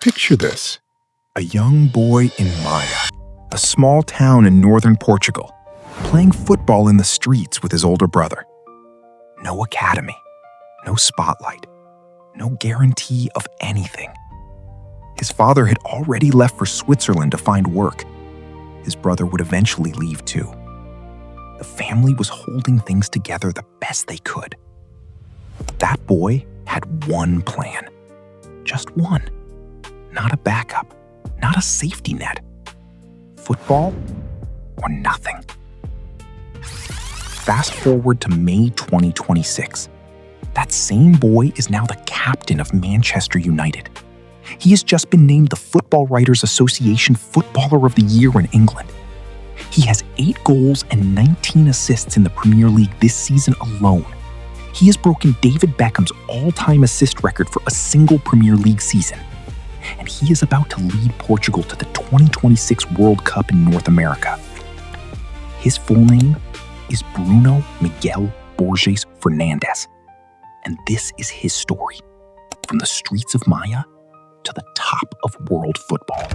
Picture this. A young boy in Maia, a small town in northern Portugal, playing football in the streets with his older brother. No academy, no spotlight, no guarantee of anything. His father had already left for Switzerland to find work. His brother would eventually leave too. The family was holding things together the best they could. That boy had one plan. Just one. Not a backup, not a safety net. Football or nothing. Fast forward to May 2026. That same boy is now the captain of Manchester United. He has just been named the Football Writers Association Footballer of the Year in England. He has 8 goals and 19 assists in the Premier League this season alone. He has broken David Beckham's all-time assist record for a single Premier League season. And he is about to lead Portugal to the 2026 World Cup in North America. His full name is Bruno Miguel Borges Fernandes. And this is his story, from the streets of Maia to the top of world football.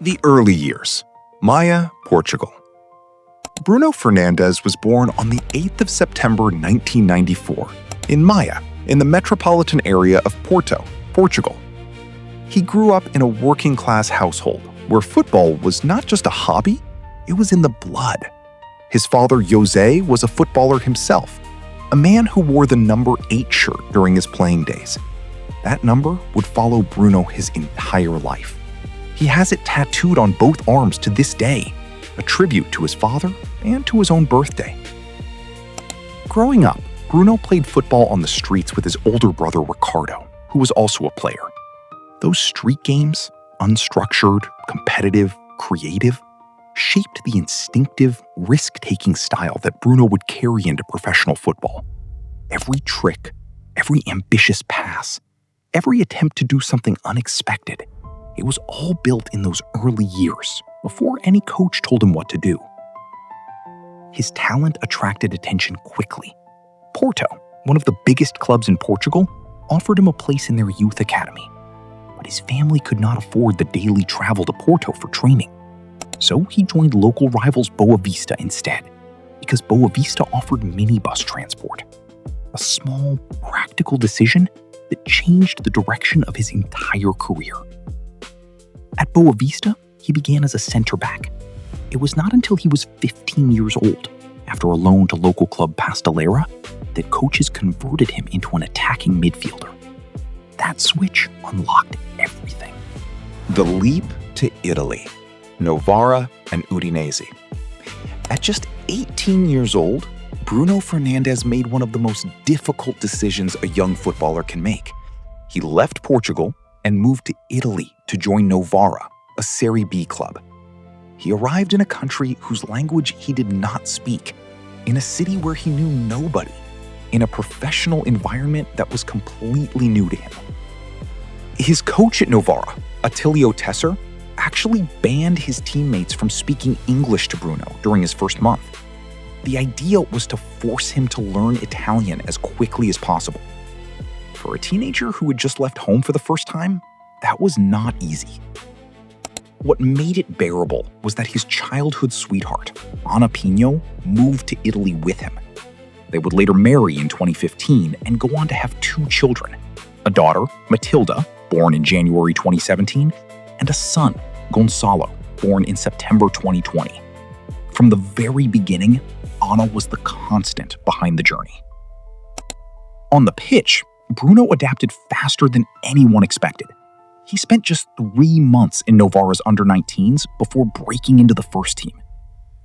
The early years. Maia, Portugal. Bruno Fernandes was born on the 8th of September 1994 in Maia, in the metropolitan area of Porto, Portugal. He grew up in a working-class household where football was not just a hobby, it was in the blood. His father, José, was a footballer himself, a man who wore the number 8 shirt during his playing days. That number would follow Bruno his entire life. He has it tattooed on both arms to this day, a tribute to his father and to his own birthday. Growing up, Bruno played football on the streets with his older brother Ricardo, who was also a player. Those street games, unstructured, competitive, creative, shaped the instinctive, risk-taking style that Bruno would carry into professional football. Every trick, every ambitious pass, every attempt to do something unexpected, it was all built in those early years, before any coach told him what to do. His talent attracted attention quickly. Porto, one of the biggest clubs in Portugal, offered him a place in their youth academy. But his family could not afford the daily travel to Porto for training. So he joined local rivals Boa Vista instead, because Boa Vista offered minibus transport. A small, practical decision that changed the direction of his entire career. At Boa Vista, he began as a center back. It was not until he was 15 years old, after a loan to local club Pastelera, that coaches converted him into an attacking midfielder. That switch unlocked everything. The leap to Italy, Novara and Udinese. At just 18 years old, Bruno Fernandes made one of the most difficult decisions a young footballer can make. He left Portugal and moved to Italy to join Novara, a Serie B club. He arrived in a country whose language he did not speak, in a city where he knew nobody, in a professional environment that was completely new to him. His coach at Novara, Attilio Tesser, actually banned his teammates from speaking English to Bruno during his first month. The idea was to force him to learn Italian as quickly as possible. For a teenager who had just left home for the first time, that was not easy. What made it bearable was that his childhood sweetheart, Anna Pino, moved to Italy with him. They would later marry in 2015 and go on to have 2 children, a daughter, Matilda, born in January 2017, and a son, Gonçalo, born in September 2020. From the very beginning, Anna was the constant behind the journey. On the pitch, Bruno adapted faster than anyone expected. He spent just 3 months in Novara's under-19s before breaking into the first team.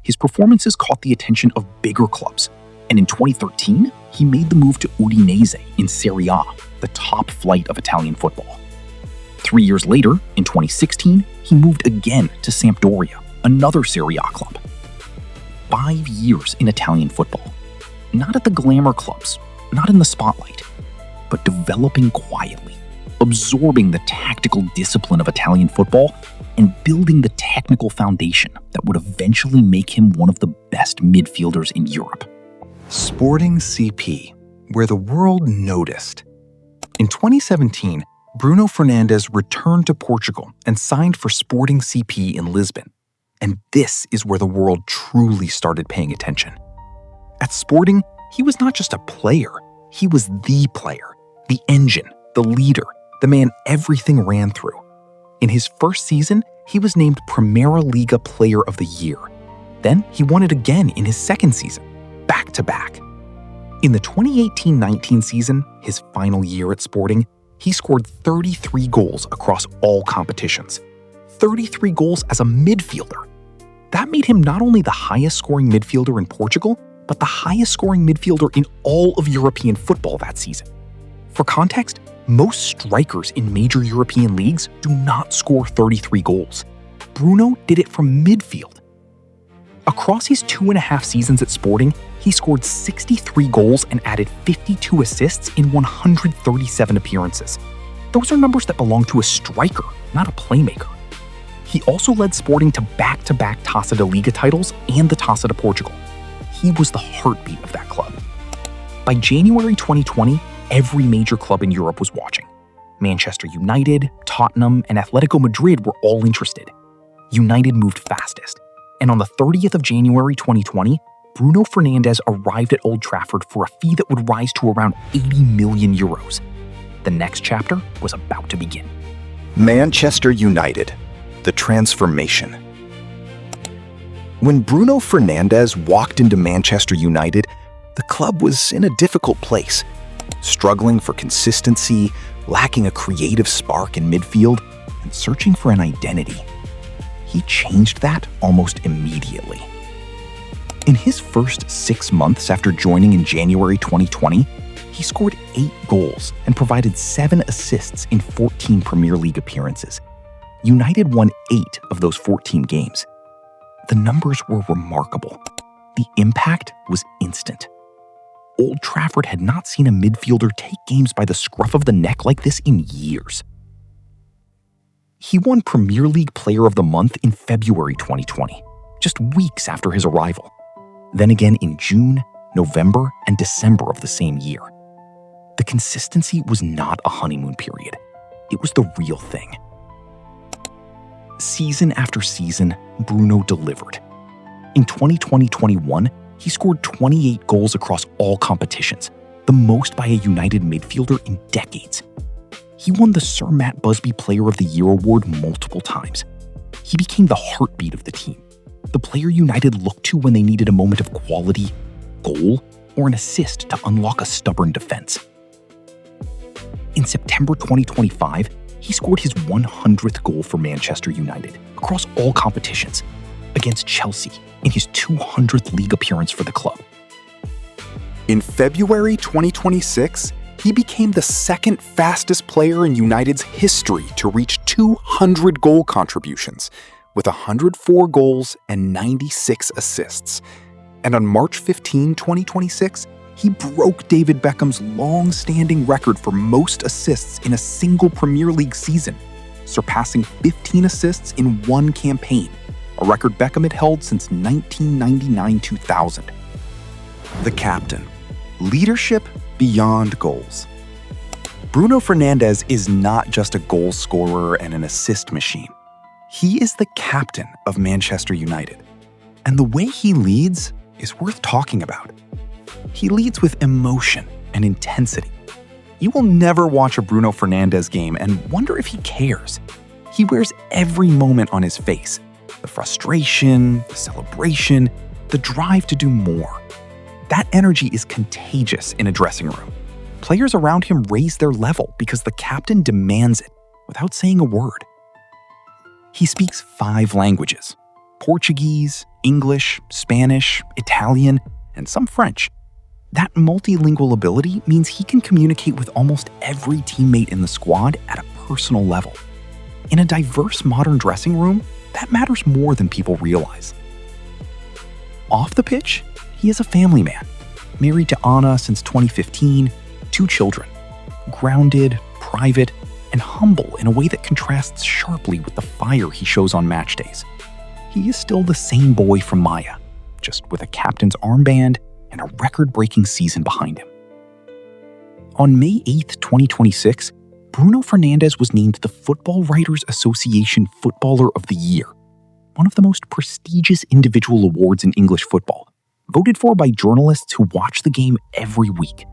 His performances caught the attention of bigger clubs, and in 2013, he made the move to Udinese in Serie A, the top flight of Italian football. 3 years later, in 2016, he moved again to Sampdoria, another Serie A club. 5 years in Italian football. Not at the glamour clubs, not in the spotlight, but developing quietly, absorbing the tactical discipline of Italian football and building the technical foundation that would eventually make him one of the best midfielders in Europe. Sporting CP, where the world noticed. In 2017, Bruno Fernandes returned to Portugal and signed for Sporting CP in Lisbon. And this is where the world truly started paying attention. At Sporting, he was not just a player, he was the player, the engine, the leader, the man everything ran through. In his first season, he was named Primeira Liga Player of the Year. Then he won it again in his second season, back-to-back. In the 2018-19 season, his final year at Sporting, he scored 33 goals across all competitions. 33 goals as a midfielder. That made him not only the highest-scoring midfielder in Portugal, but the highest-scoring midfielder in all of European football that season. For context, most strikers in major European leagues do not score 33 goals. Bruno did it from midfield. Across his 2.5 seasons at Sporting, he scored 63 goals and added 52 assists in 137 appearances. Those are numbers that belong to a striker, not a playmaker. He also led Sporting to back-to-back Taça da Liga titles and the Taça de Portugal. He was the heartbeat of that club. By January 2020, every major club in Europe was watching. Manchester United, Tottenham, and Atletico Madrid were all interested. United moved fastest. And on the 30th of January 2020, Bruno Fernandes arrived at Old Trafford for a fee that would rise to around 80 million euros. The next chapter was about to begin. Manchester United, the transformation. When Bruno Fernandes walked into Manchester United, the club was in a difficult place, struggling for consistency, lacking a creative spark in midfield, and searching for an identity. He changed that almost immediately. In his first 6 months after joining in January 2020, he scored 8 goals and provided 7 assists in 14 Premier League appearances. United won 8 of those 14 games. The numbers were remarkable. The impact was instant. Old Trafford had not seen a midfielder take games by the scruff of the neck like this in years. He won Premier League Player of the Month in February 2020, just weeks after his arrival. Then again in June, November, and December of the same year. The consistency was not a honeymoon period. It was the real thing. Season after season, Bruno delivered. In 2020-21, he scored 28 goals across all competitions, the most by a United midfielder in decades. He won the Sir Matt Busby Player of the Year award multiple times. He became the heartbeat of the team, the player United looked to when they needed a moment of quality, goal, or an assist to unlock a stubborn defense. In September 2025, he scored his 100th goal for Manchester United across all competitions, against Chelsea in his 200th league appearance for the club. In February 2026, he became the second fastest player in United's history to reach 200 goal contributions, with 104 goals and 96 assists. And on March 15, 2026, he broke David Beckham's long-standing record for most assists in a single Premier League season, surpassing 15 assists in one campaign, a record Beckham had held since 1999-2000. The captain. Leadership beyond goals. Bruno Fernandes is not just a goal scorer and an assist machine. He is the captain of Manchester United. And the way he leads is worth talking about. He leads with emotion and intensity. You will never watch a Bruno Fernandes game and wonder if he cares. He wears every moment on his face. The frustration, the celebration, the drive to do more. That energy is contagious in a dressing room. Players around him raise their level because the captain demands it without saying a word. He speaks 5 languages: Portuguese, English, Spanish, Italian, and some French. That multilingual ability means he can communicate with almost every teammate in the squad at a personal level. In a diverse modern dressing room, that matters more than people realize. Off the pitch, he is a family man, married to Anna since 2015, 2 children, grounded, private, and humble in a way that contrasts sharply with the fire he shows on match days. He is still the same boy from Maia, just with a captain's armband and a record-breaking season behind him. On May 8, 2026, Bruno Fernandes was named the Football Writers Association Footballer of the Year, one of the most prestigious individual awards in English football, voted for by journalists who watch the game every week.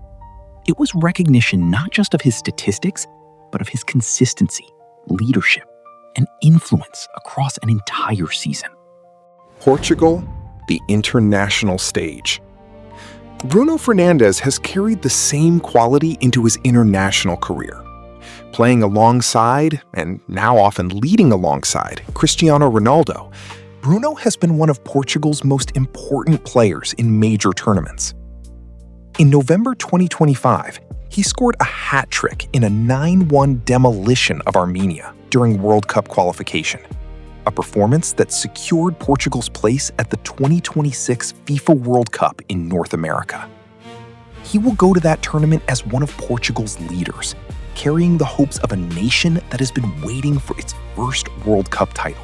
It was recognition not just of his statistics, but of his consistency, leadership, and influence across an entire season. Portugal, the international stage. Bruno Fernandes has carried the same quality into his international career. Playing alongside, and now often leading alongside, Cristiano Ronaldo, Bruno has been one of Portugal's most important players in major tournaments. In November 2025, he scored a hat trick in a 9-1 demolition of Armenia during World Cup qualification, a performance that secured Portugal's place at the 2026 FIFA World Cup in North America. He will go to that tournament as one of Portugal's leaders, carrying the hopes of a nation that has been waiting for its first World Cup title.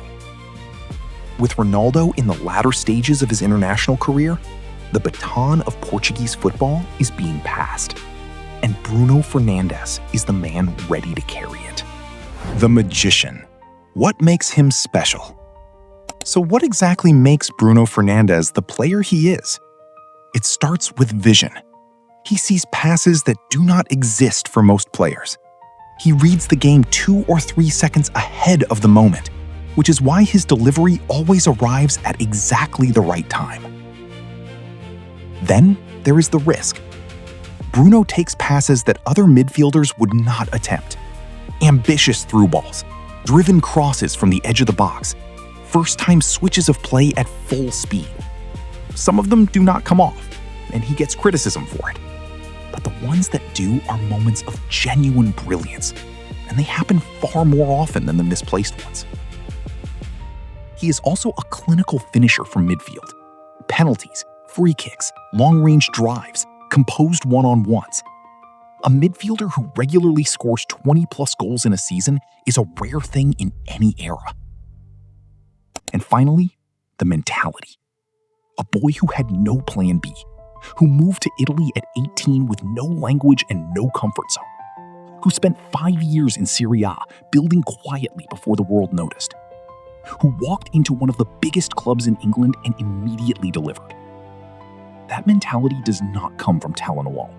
With Ronaldo in the latter stages of his international career, the baton of Portuguese football is being passed, and Bruno Fernandes is the man ready to carry it. The Magician. What makes him special? So what exactly makes Bruno Fernandes the player he is? It starts with vision. He sees passes that do not exist for most players. He reads the game 2 or 3 seconds ahead of the moment, which is why his delivery always arrives at exactly the right time. Then there is the risk. Bruno takes passes that other midfielders would not attempt. Ambitious through balls, driven crosses from the edge of the box, first-time switches of play at full speed. Some of them do not come off, and he gets criticism for it. But the ones that do are moments of genuine brilliance, and they happen far more often than the misplaced ones. He is also a clinical finisher from midfield. Penalties, free kicks, long-range drives, composed one-on-ones. A midfielder who regularly scores 20-plus goals in a season is a rare thing in any era. And finally, the mentality. A boy who had no plan B, who moved to Italy at 18 with no language and no comfort zone, who spent 5 years in Serie A building quietly before the world noticed, who walked into one of the biggest clubs in England and immediately delivered. That mentality does not come from talent alone.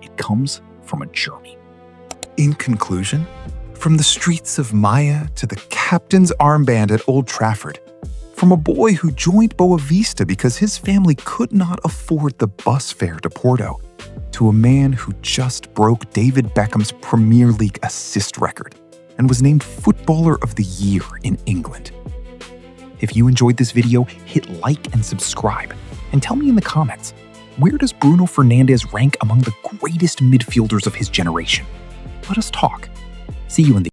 It comes from a journey. In conclusion, from the streets of Maia to the captain's armband at Old Trafford, from a boy who joined Boa Vista because his family could not afford the bus fare to Porto, to a man who just broke David Beckham's Premier League assist record and was named Footballer of the Year in England. If you enjoyed this video, hit like and subscribe, and tell me in the comments, where does Bruno Fernandes rank among the greatest midfielders of his generation? Let us talk. See you in the